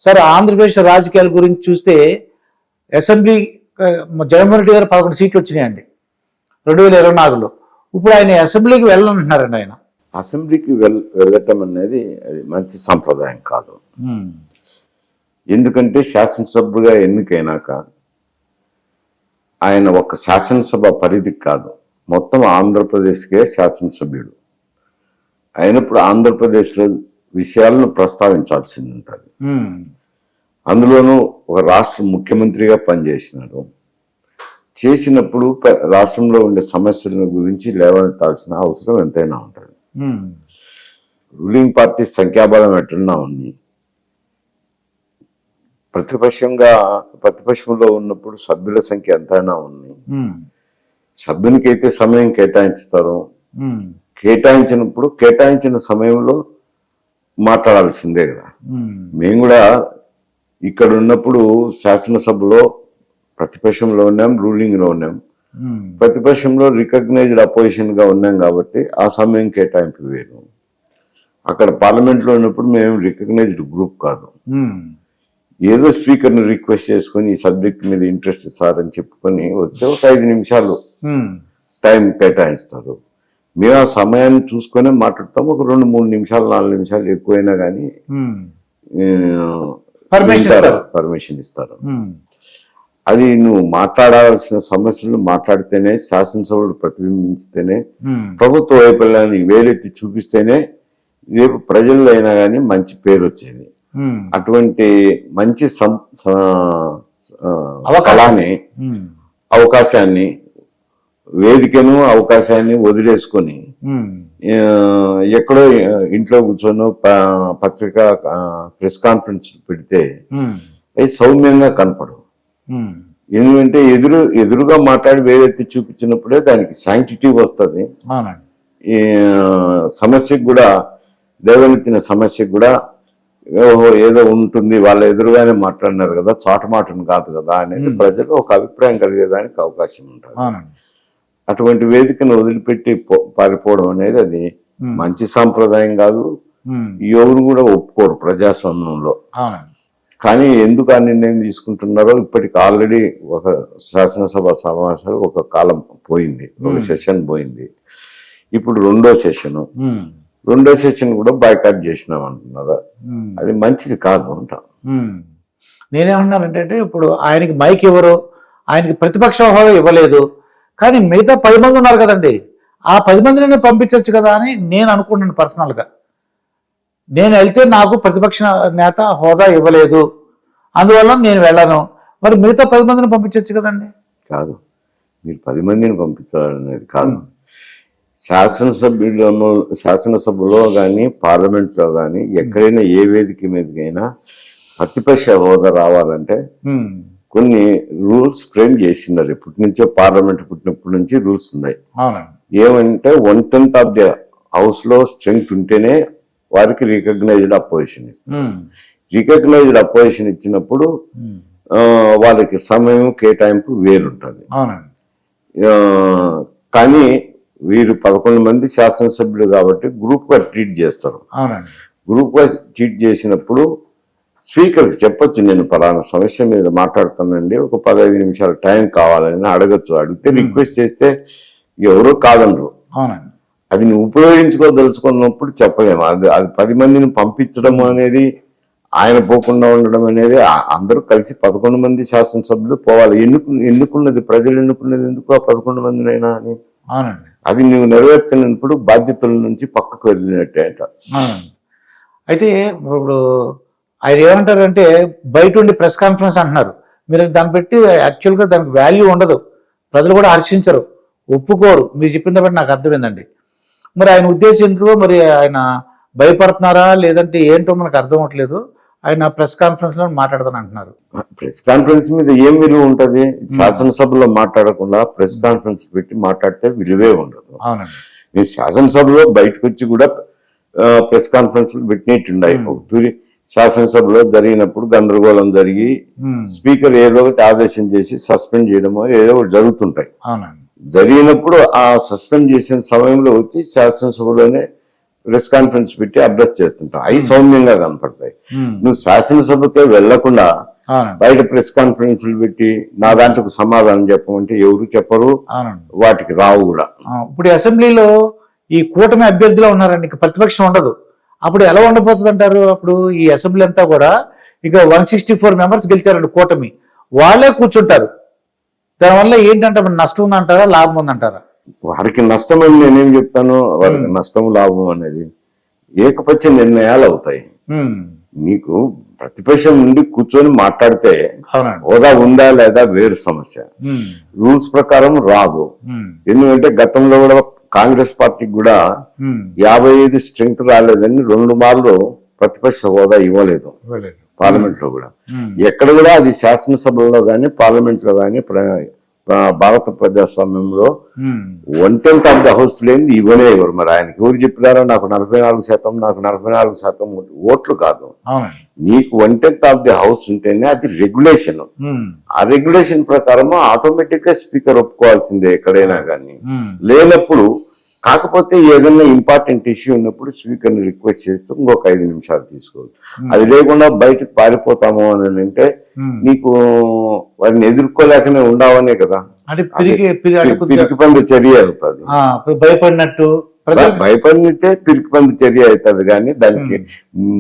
సరే ఆంధ్రప్రదేశ్ రాజకీయాల గురించి చూస్తే అసెంబ్లీ జగన్మోహన్ రెడ్డి గారు 11 సీట్లు వచ్చినాయండి 2024లో. ఇప్పుడు ఆయన అసెంబ్లీకి వెళ్ళాలంటున్నారండి ఆయన. అసెంబ్లీకి వెళ్ళటం అనేది అది మంచి సంప్రదాయం కాదు. ఎందుకంటే శాసనసభ్యుగా ఎన్నికైనాక ఆయన ఒక శాసనసభ పరిధికి కాదు, మొత్తం ఆంధ్రప్రదేశ్కే శాసనసభ్యుడు అయినప్పుడు ఆంధ్రప్రదేశ్లో విషయాలను ప్రస్తావించాల్సింది ఉంటుంది. అందులోనూ ఒక రాష్ట్ర ముఖ్యమంత్రిగా పనిచేసినారు. చేసినప్పుడు రాష్ట్రంలో ఉండే సమస్యల గురించి లేవనెత్తాల్సిన అవసరం ఎంతైనా ఉంటుంది. రూలింగ్ పార్టీ సంఖ్యాబలం ఎట్లన్నా ఉంది, ప్రతిపక్షంలో ఉన్నప్పుడు సభ్యుల సంఖ్య ఎంతైనా ఉంది. సభ్యునికైతే సమయం కేటాయించుతారు, కేటాయించినప్పుడు కేటాయించిన సమయంలో మాట్లాడాల్సిందే కదా. మేము కూడా ఇక్కడ ఉన్నప్పుడు శాసనసభలో ప్రతిపక్షంలో ఉన్నాం, రూలింగ్లో ఉన్నాం. ప్రతిపక్షంలో రికగ్నైజ్డ్ అపోజిషన్ గా ఉన్నాం కాబట్టి ఆ సమయం కేటాయింపు వేరు. అక్కడ పార్లమెంట్లో ఉన్నప్పుడు మేము రికగ్నైజ్డ్ గ్రూప్ కాదు. ఏదో స్పీకర్ని రిక్వెస్ట్ చేసుకుని ఈ సబ్జెక్ట్ మీద ఇంట్రెస్ట్ సార్ అని చెప్పుకొని వచ్చే ఒక 5 నిమిషాలు టైం కేటాయిస్తారు. మేము ఆ సమయాన్ని చూసుకొని మాట్లాడతాం. ఒక 2-3 నిమిషాలు 4 నిమిషాలు ఎక్కువైనా కానీ పర్మిషన్ ఇస్తారు. అది నువ్వు మాట్లాడాల్సిన సమస్యలు మాట్లాడితేనే, శాసనసభలు ప్రతిబింబించితేనే, ప్రభుత్వ వైఫల్యాన్ని వేలెత్తి చూపిస్తేనే రేపు ప్రజల్లో అయినా కానీ మంచి పేరు వచ్చేది. అటువంటి మంచి అవకాశాన్ని వేదికను అవకాశాన్ని వదిలేసుకొని ఎక్కడో ఇంట్లో కూర్చొని పత్రికా ప్రెస్ కాన్ఫరెన్స్ పెడితే అవి సౌమ్యంగా కనపడవు. ఎందుకంటే ఎదురుగా మాట్లాడి వేరెత్తి చూపించినప్పుడే దానికి శాంక్టిటీ వస్తుంది. ఈ సమస్యకు కూడా లేవనెత్తిన సమస్యకు కూడా ఏదో ఉంటుంది, వాళ్ళ ఎదురుగానే మాట్లాడినారు కదా, చాటమాటను కాదు కదా అనేది ప్రజలు ఒక అభిప్రాయం కలిగేదానికి అవకాశం ఉంటుంది. అటువంటి వేదికను వదిలిపెట్టి పారిపోవడం అనేది అది మంచి సాంప్రదాయం కాదు. ఎవరు కూడా ఒప్పుకోరు ప్రజాస్వామ్యంలో. కానీ ఎందుకు ఆ నిర్ణయం తీసుకుంటున్నారో ఇప్పటికి ఆల్రెడీ ఒక శాసనసభ సమావేశాలు ఒక కాలం పోయింది, ఒక సెషన్ పోయింది. ఇప్పుడు రెండో సెషన్ కూడా బాయ్కాట్ చేసినాం అంటున్నారా? అది మంచిది కాదు అంటాం. నేనేమన్నానంటే ఇప్పుడు ఆయనకి మైక్ ఇవ్వరు, ఆయనకి ప్రతిపక్ష హోదా ఇవ్వలేదు, కానీ మిగతా 10 మంది ఉన్నారు కదండి, ఆ 10 మందిని పంపించవచ్చు కదా అని నేను అనుకున్నాను పర్సనల్గా. నేను వెళ్తే నాకు ప్రతిపక్ష నేత హోదా ఇవ్వలేదు, అందువల్ల నేను వెళ్ళను. మరి మిగతా 10 మందిని పంపించవచ్చు కదండి. కాదు, మీరు 10 మందిని పంపించాలనేది కాదు. శాసనసభలో కానీ పార్లమెంట్లో కానీ ఎక్కడైనా ఏ వేదిక మీదకైనా ప్రతిపక్ష హోదా రావాలంటే కొన్ని రూల్స్ ఫ్రేమ్ చేసినారు. ఇప్పటి నుంచో పార్లమెంట్ పుట్టినప్పటి నుంచి రూల్స్ ఉన్నాయి. ఏమంటే 1/10 ఆఫ్ ది హౌస్ లో స్ట్రెంగ్త్ ఉంటేనే వారికి రికగ్నైజ్డ్ అపోజిషన్ ఇస్తారు. రికగ్నైజ్డ్ అపోజిషన్ ఇచ్చినప్పుడు వాళ్ళకి సమయం కేటాయింపు వేరుంటుంది. కానీ వీరు 11 మంది శాసనసభ్యులు కాబట్టి గ్రూప్ గా ట్రీట్ చేస్తారు. గ్రూప్ గా ట్రీట్ చేసినప్పుడు స్పీకర్కి చెప్పొచ్చు, నేను పలానా సమస్య మీద మాట్లాడుతానండి, ఒక 15 నిమిషాలు టైం కావాలని అడగచ్చు. అడిగితే రిక్వెస్ట్ చేస్తే ఎవరో కాదనరు. అది నువ్వు ఉపయోగించుకోదలుచుకున్నప్పుడు చెప్పలేము. అది 10 మందిని పంపించడం అనేది, ఆయన పోకుండా ఉండడం అనేది, అందరూ కలిసి 11 మంది శాసనసభ్యులు పోవాలి. ఎన్నుకున్నది ప్రజలు ఎన్నుకున్నది ఎందుకు ఆ 11 మందినైనా అని. అది నువ్వు నెరవేర్చినప్పుడు బాధ్యతల నుంచి పక్కకు వెళ్ళినట్టే అంట. అయితే ఇప్పుడు ఆయన ఏమంటారంటే బయట ఉండి ప్రెస్ కాన్ఫరెన్స్ అంటున్నారు. మీరు దాన్ని పెట్టి యాక్చువల్గా దానికి వాల్యూ ఉండదు, ప్రజలు కూడా హర్షించరు, ఒప్పుకోరు. మీరు చెప్పిన బట్టి నాకు అర్థమైందండి. మరి ఆయన ఉద్దేశం ఎందుకో, మరి ఆయన భయపడుతున్నారా లేదంటే ఏంటో మనకు అర్థం అవ్వట్లేదు. ఆయన ప్రెస్ కాన్ఫరెన్స్ లో మాట్లాడతాను అంటున్నారు. ప్రెస్ కాన్ఫరెన్స్ మీద ఏం విలువ ఉంటుంది? శాసనసభలో మాట్లాడకుండా ప్రెస్ కాన్ఫరెన్స్ పెట్టి మాట్లాడితే విలువే ఉండదు. మీరు శాసనసభలో బయటకు వచ్చి కూడా ప్రెస్ కాన్ఫరెన్స్ పెట్టినట్టున్నాయి. శాసనసభలో జరిగినప్పుడు గందరగోళం జరిగి స్పీకర్ ఏదో ఒకటి ఆదేశం చేసి సస్పెండ్ చేయడమో ఏదో ఒకటి జరుగుతుంటాయి. జరిగినప్పుడు ఆ సస్పెండ్ చేసిన సమయంలో వచ్చి శాసనసభలోనే ప్రెస్ కాన్ఫరెన్స్ పెట్టి అడ్రస్ చేస్తుంటావు, అవి సౌమ్యంగా కనపడతాయి. ఉమ్. నువ్వు శాసనసభకే వెళ్లకుండా అవునండి. బయట ప్రెస్ కాన్ఫరెన్స్లు పెట్టి నా దాంట్లోకి సమాధానం చెప్పమంటే ఎవరు చెప్పరు, అవునండి. వాటికి రావు కూడా. ఇప్పుడు అసెంబ్లీలో ఈ కూటమి అభ్యర్థిలో ఉన్నారండి, ఇక ప్రతిపక్షం ఉండదు. అప్పుడు ఎలా ఉండబోతుంది అంటారు? అప్పుడు ఈ అసెంబ్లీ అంతా కూడా ఇక 164 మెంబర్స్ గెలిచారండి కూటమి, వాళ్ళే కూర్చుంటారు. దానివల్ల ఏంటంటే మరి నష్టం ఉందంటారా, లాభం ఉందంటారా? వారికి నష్టం అని నేనేం చెప్తాను, వారికి నష్టం లాభం అనేది ఏకపక్ష నిర్ణయాలు అవుతాయి. ఉమ్. నీకు ప్రతిపక్షం నుండి కూర్చొని మాట్లాడితే అవునండి. హోదా ఉందా లేదా వేరు సమస్య, ఉమ్. రూల్స్ ప్రకారం రాదు. ఉమ్. ఎందుకంటే గతంలో కూడా కాంగ్రెస్ పార్టీకి కూడా ఉమ్. 55 స్ట్రెంగ్త్ రాలేదని 2 మార్లు ప్రతిపక్ష హోదా ఇవ్వలేదు ఇవ్వలేదు. పార్లమెంట్ లో కూడా. ఉమ్. ఎక్కడ కూడా అది శాసనసభలో గాని పార్లమెంట్ లో గాని భారత ప్రజాస్వామ్యంలో ఉమ్. 1/10 ఆఫ్ ద హౌస్ లేనిది ఇవ్వనే ఇవ్వరు. మరి ఆయనకి ఎవరు చెప్పినారో నాకు 44%, నాకు 44% ఓట్లు కాదు. అవునండి. నీకు 1/10 ఆఫ్ ది హౌస్ ఉంటేనే అది రెగ్యులేషన్. ఉమ్. ఆ రెగ్యులేషన్ ప్రకారం ఆటోమేటిక్ గా స్పీకర్ ఒప్పుకోవాల్సిందే ఎక్కడైనా కానీ. ఉమ్. లేనప్పుడు కాకపోతే ఏదైనా ఇంపార్టెంట్ ఇష్యూ ఉన్నప్పుడు స్పీకర్ ని రిక్వెస్ట్ చేస్తూ ఇంకొక 5 నిమిషాలు తీసుకోవాలి. అది లేకుండా బయటకు పారిపోతాము అని అంటే ఉమ్. నీకు వారిని ఎదుర్కోలేకనే ఉండవనే కదా, అంటే పిరికి పంది చర్య అవుతుంది. భయపడినట్టు ప్రజలు భయపడినట్టే పిరికి పంది చర్య అవుతుంది. కానీ దానికి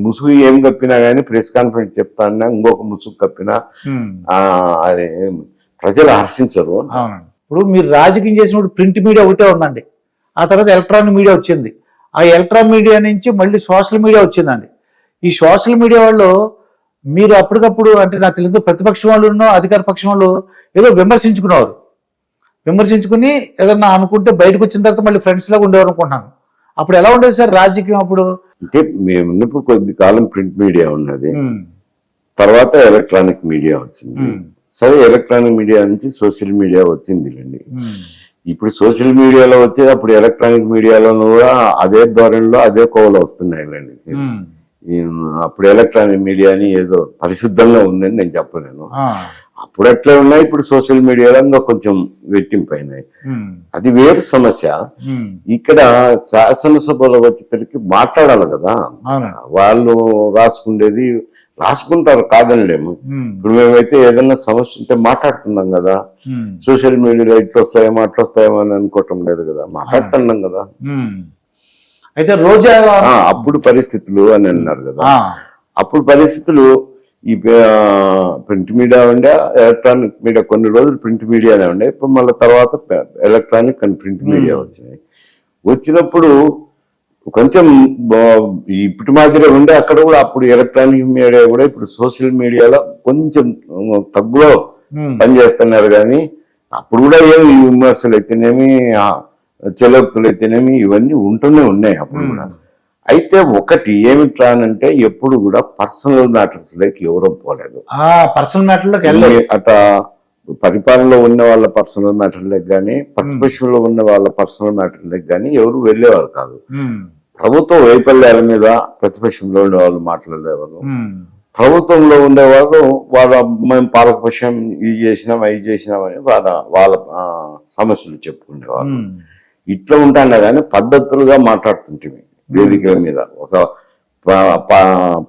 ముసుగు ఏం కప్పినా గానీ ప్రెస్ కాన్ఫరెన్స్ చెప్తాన్నా ఇంకొక ముసుగు కప్పినా ఉమ్. అది ప్రజలు హర్షించరు. అవునండి. ఇప్పుడు మీరు రాజకీయం చేసినప్పుడు ప్రింట్ మీడియా ఒకటే ఉందండి, ఆ తర్వాత ఎలక్ట్రానిక్ మీడియా వచ్చింది. ఆ ఎలక్ట్రానిక్ మీడియా నుంచి మళ్ళీ సోషల్ మీడియా వచ్చిందండి. ఈ సోషల్ మీడియా వాళ్ళు మీరు అప్పటికప్పుడు అంటే నాకు తెలియదు, ప్రతిపక్షం వాళ్ళు అధికార పక్షం వాళ్ళు ఏదో విమర్శించుకునేవారు, విమర్శించుకుని ఏదన్నా అనుకుంటే బయటకు వచ్చిన తర్వాత మళ్ళీ ఫ్రెండ్స్ లాగా ఉండేవారు అనుకుంటున్నాను. అప్పుడు ఎలా ఉండేది సార్ రాజకీయం అప్పుడు? అంటే మేము ఉన్నప్పుడు కొద్ది కాలం ప్రింట్ మీడియా ఉన్నది, ఉమ్. తర్వాత ఎలక్ట్రానిక్ మీడియా వచ్చింది. ఉమ్. సరే ఎలక్ట్రానిక్ మీడియా నుంచి సోషల్ మీడియా వచ్చింది అండి. ఉమ్. ఇప్పుడు సోషల్ మీడియాలో వచ్చేది అప్పుడు ఎలక్ట్రానిక్ మీడియాలో కూడా అదే ధోరణిలో అదే కోవలో వస్తున్నాయిలేండి. ఉమ్. అప్పుడు ఎలక్ట్రానిక్ మీడియాని ఏదో పరిశుద్ధంగా ఉందని నేను చెప్పలేను. ఆ. అప్పుడు అట్లే ఉన్నాయి, ఇప్పుడు సోషల్ మీడియాలో ఇంకా కొంచెం వెట్టింపైనాయి. ఉమ్. అది వేరు సమస్య. ఉమ్. ఇక్కడ శాసనసభలో వచ్చేసరికి మాట్లాడాలి కదా, అవునండి. వాళ్ళు రాసుకుంటారు కాదనిలేము. ఉమ్. ఇప్పుడు మేమైతే ఏదైనా సమస్య ఉంటే మాట్లాడుతున్నాం కదా, ఉమ్. సోషల్ మీడియాలో ఇట్లా వస్తాయేమో అట్లా వస్తాయేమో అని అనుకోవటం లేదు కదా, మాట్లాడుతున్నాం కదా. ఉమ్. అయితే రోజా అప్పుడు పరిస్థితులు అని అన్నారు కదా, ఆ. అప్పుడు పరిస్థితులు ఈ ప్రింట్ మీడియా ఉండే, ఎలక్ట్రానిక్ మీడియా కొన్ని రోజులు ప్రింట్ మీడియానే ఉండే, ఇప్పుడు మళ్ళీ తర్వాత ఎలక్ట్రానిక్ అండ్ ప్రింట్ మీడియా వచ్చినాయి. వచ్చినప్పుడు కొంచెం ఇప్పటి మాదిరి ఉండే అక్కడ కూడా, అప్పుడు ఎలక్ట్రానిక్ మీడియా కూడా ఇప్పుడు సోషల్ మీడియాలో కొంచెం తగ్గులో పనిచేస్తున్నారు. కానీ అప్పుడు కూడా ఏమి విమర్శలు అయితేనేమి చెలక్తులు అయితేనేమి ఇవన్నీ ఉంటూనే ఉన్నాయి అప్పుడు కూడా. అయితే ఒకటి ఏమిట్రా అంటే ఎప్పుడు కూడా పర్సనల్ మ్యాటర్స్ లైక్ ఎవరూ పోలేదు. పర్సనల్ మ్యాటర్లోకి వెళ్ళలేదు. అట పరిపాలనలో ఉన్న వాళ్ళ పర్సనల్ మ్యాటర్లకు కానీ ప్రతిపక్షంలో ఉన్న వాళ్ళ పర్సనల్ మ్యాటర్లకు కానీ ఎవరు వెళ్ళేవారు కాదు. ప్రభుత్వ వైఫల్యాల మీద ప్రతిపక్షంలో ఉండే వాళ్ళు మాట్లాడేవారు, ప్రభుత్వంలో ఉండేవాళ్ళు మేము పాలకపక్షం ఇది చేసినాం అది చేసినామని వాళ్ళ సమస్యలు చెప్పుకునేవాళ్ళు. ఇట్లా ఉంటాండే కానీ పద్ధతులుగా మాట్లాడుతుంటే వేదికల మీద ఒక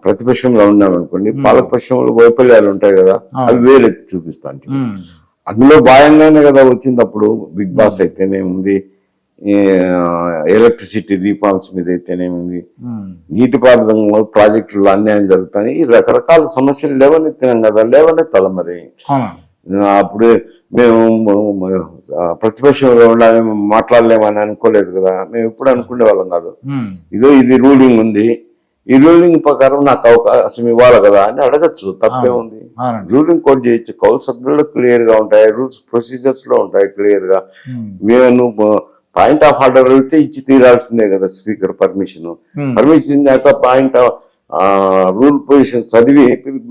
ప్రతిపక్షంలో ఉన్నామనుకోండి, పాలకపక్షంలో వైఫల్యాలు ఉంటాయి కదా, అవి వేలెత్తి చూపిస్తాను. అందులో భాగంగానే కదా వచ్చింది అప్పుడు బిగ్ బాస్ అయితేనేముంది, ఎలక్ట్రిసిటీ రీఫార్మ్స్ మీద అయితేనేముంది, నీటిపారుదల ప్రాజెక్టులు అన్యాయం జరుగుతాయి, ఈ రకరకాల సమస్యలు లేవనెత్తినాం కదా, లేవనెత్తాలి మరి. అప్పుడు మేము ప్రతిపక్షంలో ఉండాలని మాట్లాడలేమని అనుకోలేదు కదా, మేము ఎప్పుడు అనుకునే వాళ్ళం కాదు. ఇది రూలింగ్ ఉంది, ఈ రూలింగ్ ప్రకారం నాకు అవకాశం ఇవ్వాలి కదా అని అడగచ్చు, తప్పే ఉంది. రూలింగ్ కోడ్ చేయొచ్చు, కౌలు సభ్యుల్లో క్లియర్ గా ఉంటాయి, రూల్స్ ప్రొసీజర్స్ లో ఉంటాయి క్లియర్ గా. నువ్వు పాయింట్ ఆఫ్ ఆర్డర్ వెళ్తే ఇచ్చి తీరాల్సిందే కదా స్పీకర్ పర్మిషన్ దాకా పాయింట్ రూల్ పొజిషన్ చదివి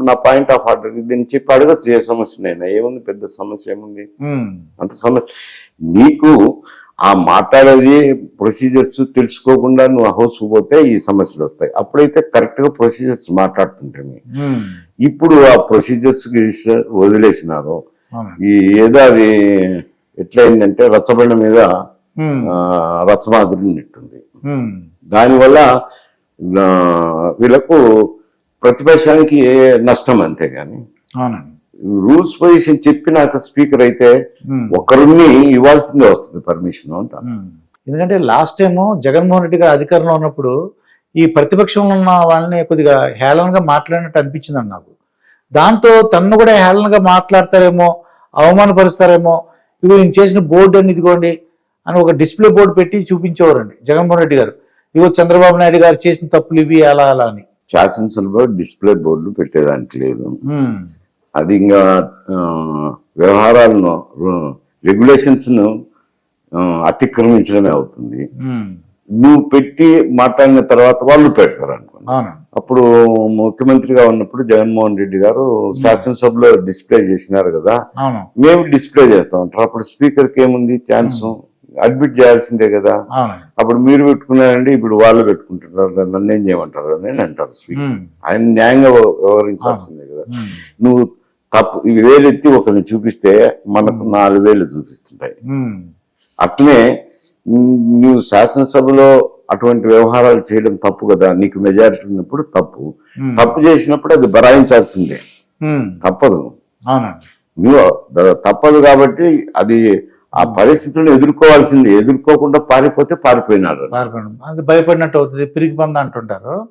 నా పాయింట్ ఆఫ్ ఆర్డర్ దీన్ని చెప్పి అడగచ్చు, ఏ సమస్యనైనా. ఏముంది పెద్ద సమస్య ఏముంది, అంత సమస్య. నీకు ఆ మాట్లాడేది ప్రొసీజర్స్ తెలుసుకోకుండా నువ్వు హౌస్ పోతే ఈ సమస్యలు వస్తాయి. అప్పుడైతే కరెక్ట్ గా ప్రొసీజర్స్ మాట్లాడుతుంటే, ఇప్పుడు ఆ ప్రొసీజర్స్ వదిలేసినారు. ఏదో అది ఎట్లయిందంటే రచ్చబండ మీద రచ్చమాదిరి నెట్టుంది. దానివల్ల వీళ్ళకు ప్రతిపక్షానికి నష్టం అంతేగాని అవునండి. రూల్స్ పొజిషన్ చెప్పినాక స్పీకర్ అయితే ఒకరిని ఇవ్వాల్సిందే వస్తుంది పర్మిషన్ అంట. ఎందుకంటే లాస్ట్ టైము జగన్మోహన్ రెడ్డి గారు అధికారంలో ఉన్నప్పుడు ఈ ప్రతిపక్షంలో ఉన్న వాళ్ళని కొద్దిగా హేళనగా మాట్లాడినట్టు అనిపించిందండి నాకు. దాంతో తన్ను కూడా హేళనగా మాట్లాడతారేమో, అవమానపరుస్తారేమో, ఇగో ఈయన చేసిన బోర్డు అని ఇదిగోండి అని ఒక డిస్ప్లే బోర్డు పెట్టి చూపించేవారండి జగన్మోహన్ రెడ్డి గారు. ఇగో చంద్రబాబు నాయుడు గారు చేసిన తప్పులు ఇవి అలా అలా అని. శాసనసభలో డిస్ప్లే బోర్డులు పెట్టేదానికి లేదు. అది ఇంకా వ్యవహారాలను రెగ్యులేషన్స్ ను అతిక్రమించడమే అవుతుంది. నువ్వు పెట్టి మాట్లాడిన తర్వాత వాళ్ళు పెడతారు అనుకోండి. అప్పుడు ముఖ్యమంత్రిగా ఉన్నప్పుడు జగన్మోహన్ రెడ్డి గారు శాసనసభలో డిస్ప్లే చేసినారు కదా, మేము డిస్ప్లే చేస్తాం అంటారు. అప్పుడు స్పీకర్ కి ఏముంది ఛాన్స్, అడ్మిట్ చేయాల్సిందే కదా. అప్పుడు మీరు పెట్టుకున్నారండి, ఇప్పుడు వాళ్ళు పెట్టుకుంటున్నారు, నన్ను ఏం చేయమంటారు అని అంటారు స్పీకర్. ఆయన న్యాయంగా వ్యవహరించాల్సిందే కదా. నువ్వు తప్పు వేలెత్తి ఒకరిని చూపిస్తే మనకు 4 వేలు చూపిస్తుంటాయి. అట్లనే నువ్వు శాసనసభలో అటువంటి వ్యవహారాలు చేయడం తప్పు కదా. నీకు మెజారిటీ ఉన్నప్పుడు తప్పు చేసినప్పుడు అది బరాయించాల్సిందే, తప్పదు. నువ్వు తప్పదు కాబట్టి అది ఆ పరిస్థితులను ఎదుర్కోవాల్సింది. ఎదుర్కోకుండా పారిపోతే పారిపోయినారు, భయపడినట్టు అవుతుంది, పిరికి పంద అంటుంటారు.